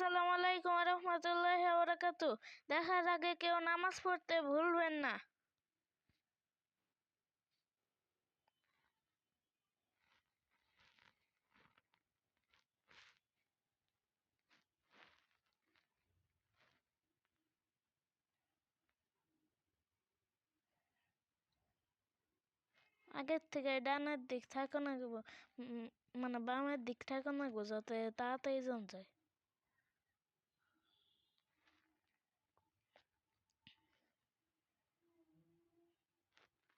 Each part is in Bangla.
আসসালামু আলাইকুম রহমতুল্লাহি ওয়া বারাকাতুহু। দেখার আগে কেউ নামাজ পড়তে ভুলবেন না। আগের থেকে ডানের দিক থাকো না গো, মানে বামের দিক থাকো না গো, যাতে তাড়াতাড়ি জন যায়।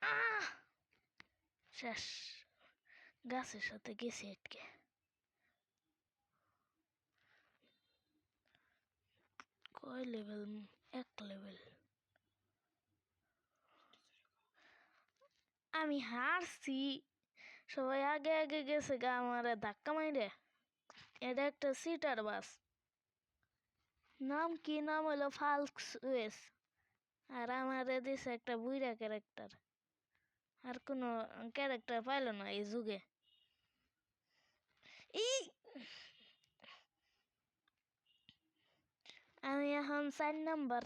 আহ শেষ, গাছের সাথে গেছি আটকে। কয় লেভেল? 1 লেভেল। আমি হারছি, সবাই আগে আগে গেছে গা, আমারে ধাক্কা মাইরে। এটা একটা সিটার বাস। নাম কি? নাম হলো ফাল্কস ওয়েস। আর আমারে দিছে একটা বুইরা ক্যারেক্টার। আর কোনো ক্যারেক্টার পাইল না এই যুগে। আমি এখন 4 নাম্বার।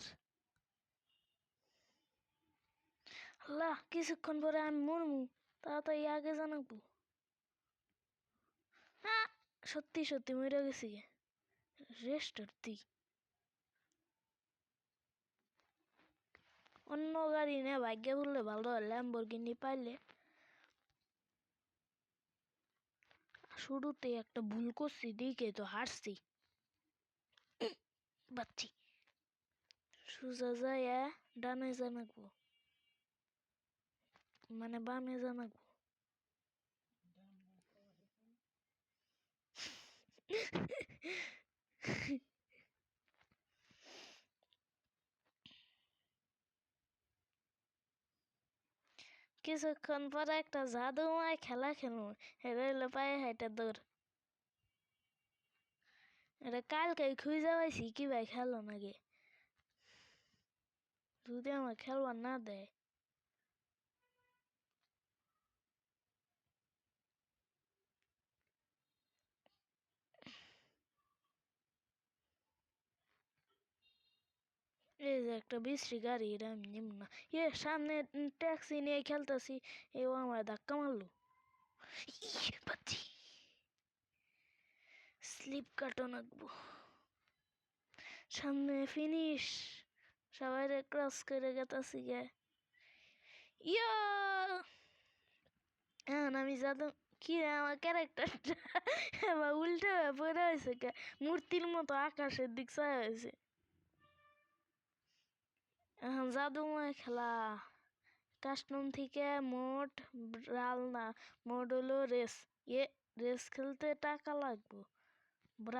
আল্লাহ, কিছুক্ষণ পরে আমি মরমু, তাড়াতাড়ি আগে জানাবো। হ্যাঁ, সত্যি সত্যি মরে গেছি। রেস্টার দিই। অন্য গাড়ি নে, ভাগ্যে বললে ভালো হয়, ল্যাম্বরগিনি পাইলে। শুরুতে একটা ভুল করছি, দিকে তো হারছি। বাচ্চি সোজা যায় ডানে জানাবো, মানে বামে জানাবো। কিছুক্ষণ পরে একটা জাদুময় খেলা খেলবো। এটা হইলো পায়ে হাইটা দৌড়। এটা কালকে খুঁজে পাইছি, কি ভাই খেলো নাকি, যদি আমার খেলবার না দেয়। এই যে একটা বিশ্রী গাড়ি, এটা আমি নিব না। সামনে ট্যাক্সি নিয়ে খেলতেছি, এও আমার ধাক্কা মারলো। স্লিপ কাটন আঁকবো। সামনে ফিনিশ, সবাই ক্রস করে গেতাছি গে। ইয়া এখন আমি জাদু কি রে, আমার ক্যারেক্টারটা এবার উল্টো হয়ে পড়ে হয়েছে, মূর্তির মতো আকাশের দিক চায় হয়েছে। এখন জাদুময় খেলা। কাস্টম থেকে মোড রাল না, মোড হলো রেস। রেস খেলতে টাকা লাগবো।